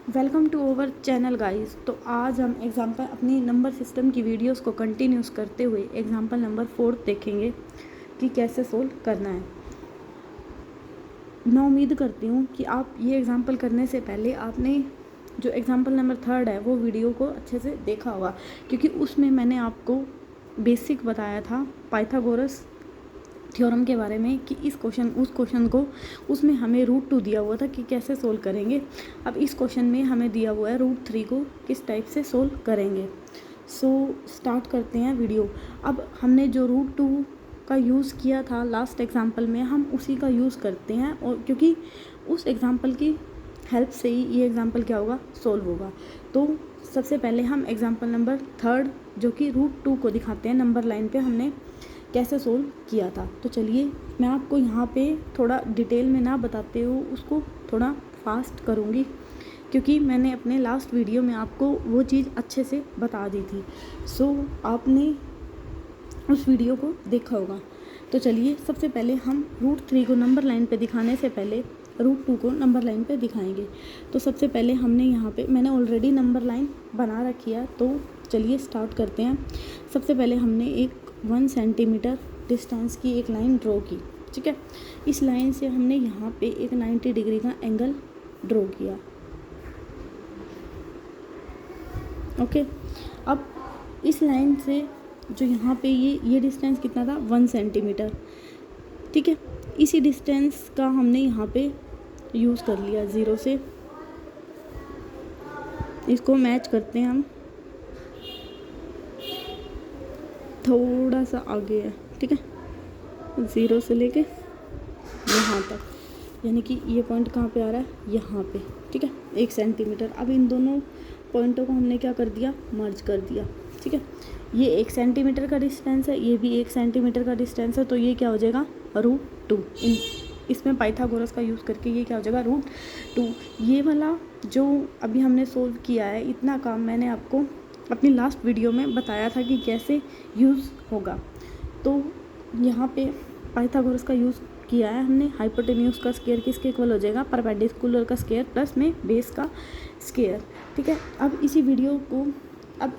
Welcome to our channel guys. तो आज हम एग्जाम्पल अपनी नंबर सिस्टम की वीडियोस को कंटिन्यूस करते हुए एग्जाम्पल नंबर 4 देखेंगे कि कैसे सोल्व करना है। मैं उम्मीद करती हूँ कि आप ये एग्जाम्पल करने से पहले आपने जो एग्जाम्पल नंबर 3 है वो वीडियो को अच्छे से देखा होगा, क्योंकि उसमें मैंने आपको बेसिक बताया था पाइथागोरस थ्योरम के बारे में कि उस क्वेश्चन को उसमें हमें रूट 2 दिया हुआ था कि कैसे सोल्व करेंगे। अब इस क्वेश्चन में हमें दिया हुआ है रूट 3 को किस टाइप से सोल्व करेंगे। स्टार्ट करते हैं वीडियो। अब हमने जो रूट 2 का यूज़ किया था लास्ट एग्जाम्पल में, हम उसी का यूज़ करते हैं, और क्योंकि उस एग्जाम्पल की हेल्प से ही ये एग्जाम्पल क्या होगा, सोल्व होगा। तो सबसे पहले हम एग्जाम्पल नंबर 3 जो कि रूट 2 को दिखाते हैं नंबर लाइन पे हमने कैसे सोल्व किया था। तो चलिए मैं आपको यहाँ पे थोड़ा डिटेल में ना बताते हुए उसको थोड़ा फास्ट करूँगी, क्योंकि मैंने अपने लास्ट वीडियो में आपको वो चीज़ अच्छे से बता दी थी। आपने उस वीडियो को देखा होगा। तो चलिए सबसे पहले हम रूट 3 को नंबर लाइन पे दिखाने से पहले रूट 2 को नंबर लाइन पे दिखाएंगे। तो सबसे पहले हमने यहाँ पे मैंने ऑलरेडी नंबर लाइन बना रखी है, तो चलिए स्टार्ट करते हैं। सबसे पहले हमने एक 1 सेंटीमीटर डिस्टेंस की एक लाइन ड्रॉ की, ठीक है। इस लाइन से हमने यहाँ पे एक 90 डिग्री का एंगल ड्रॉ किया, ओके। अब इस लाइन से जो यहाँ पे ये डिस्टेंस कितना था, 1 सेंटीमीटर, ठीक है। इसी डिस्टेंस का हमने यहाँ पे यूज़ कर लिया 0 से, इसको मैच करते हैं हम, थोड़ा सा आगे है, ठीक है, 0 से लेके यहाँ तक, यानी कि ये पॉइंट कहाँ पे आ रहा है, यहाँ पे, ठीक है, 1 सेंटीमीटर। अब इन दोनों पॉइंटों को हमने क्या कर दिया, मर्ज कर दिया, ठीक है। ये 1 सेंटीमीटर का डिस्टेंस है, ये भी 1 सेंटीमीटर का डिस्टेंस है, तो ये क्या हो जाएगा, रूट 2। इसमें पाइथागोरस का यूज़ करके ये क्या हो जाएगा, रूट 2। ये वाला जो अभी हमने सोल्व किया है, इतना काम मैंने आपको अपनी लास्ट वीडियो में बताया था कि कैसे यूज़ होगा। तो यहाँ पे पाइथागोरस का यूज़ किया है हमने। हाइपोटेन्यूज का स्क्वायर किसके इक्वल हो जाएगा, परपेंडिकुलर का स्क्वायर प्लस में बेस का स्क्वायर, ठीक है। अब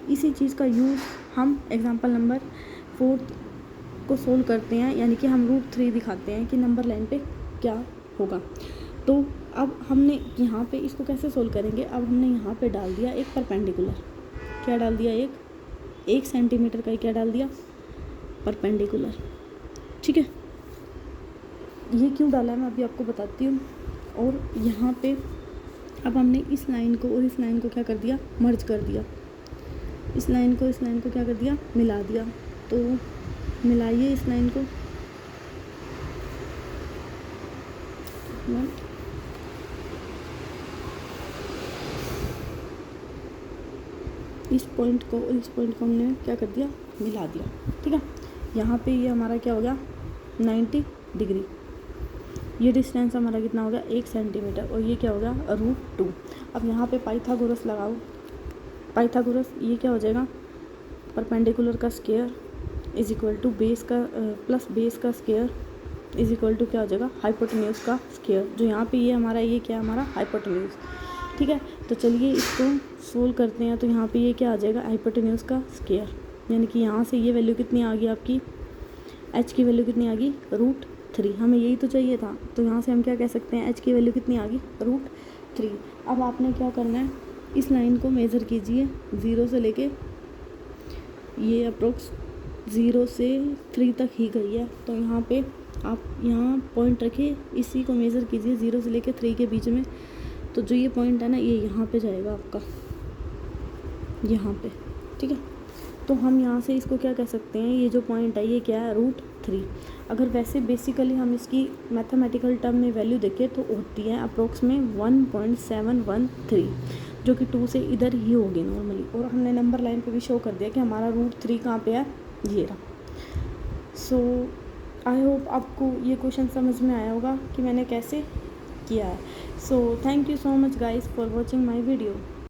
इसी चीज़ का यूज़ हम एग्जांपल नंबर 4 को सोल्व करते हैं, यानी कि हम रूट 3 दिखाते हैं कि नंबर लाइन पे क्या होगा। तो अब हमने यहाँ पे इसको कैसे सोल्व करेंगे, अब हमने यहाँ पे डाल दिया एक परपेंडिकुलर, क्या डाल दिया, एक 1 सेंटीमीटर का क्या डाल दिया, परपेंडिकुलर, ठीक है। ये क्यों डाला है मैं अभी आपको बताती हूँ। और यहाँ पे अब हमने इस लाइन को और इस लाइन को क्या कर दिया, मर्ज कर दिया। इस लाइन को क्या कर दिया, मिला दिया। तो मिलाइए इस लाइन को, इस पॉइंट को और इस पॉइंट को हमने क्या कर दिया, मिला दिया, ठीक है। यहाँ पे ये हमारा क्या हो गया, 90 डिग्री। ये डिस्टेंस हमारा कितना हो गया, 1 सेंटीमीटर, और ये क्या हो गया, रूट 2। अब यहाँ पे पाइथागोरस लगाओ। पाइथागोरस ये क्या हो जाएगा, परपेंडिकुलर का square is equal to base का प्लस बेस का स्क्वायर इज इक्वल टू क्या हो जाएगा, हाइपोटेन्यूज का स्क्वायर। जो यहाँ पे ये हमारा ये क्या है, हमारा हाइपोटेन्यूज, ठीक है। तो चलिए इसको सोल्व करते हैं। तो यहाँ पे ये क्या आ जाएगा, हाइपोटेन्यूज का स्क्वायर, यानी कि यहाँ से ये वैल्यू कितनी आ गई आपकी, h की वैल्यू कितनी आ गई, रूट 3। हमें यही तो चाहिए था, तो यहाँ से हम क्या कह सकते हैं, h की वैल्यू कितनी आ गई, रूट 3। अब आपने क्या करना है, इस लाइन को मेज़र कीजिए 0 से लेके, ये अप्रोक्स 0 से 3 तक ही गई है। तो यहाँ पे आप यहाँ पॉइंट रखिए, इसी को मेज़र कीजिए 0 से लेके 3 के बीच में। तो जो ये पॉइंट है ना, ये यहाँ पे जाएगा आपका, यहाँ पे, ठीक है। तो हम यहाँ से इसको क्या कह सकते हैं, ये जो पॉइंट है ये क्या है, रूट 3। अगर वैसे बेसिकली हम इसकी मैथमेटिकल टर्म में वैल्यू देखें तो होती है अप्रोक्स में 1.713, जो कि 2 से इधर ही होगी नॉर्मली। और हमने नंबर लाइन पे भी शो कर दिया कि हमारा रूट 3 कहाँ पे है, ये रहा। सो आई होप आपको ये क्वेश्चन समझ में आया होगा कि मैंने कैसे किया है। So thank you so much guys for watching my video.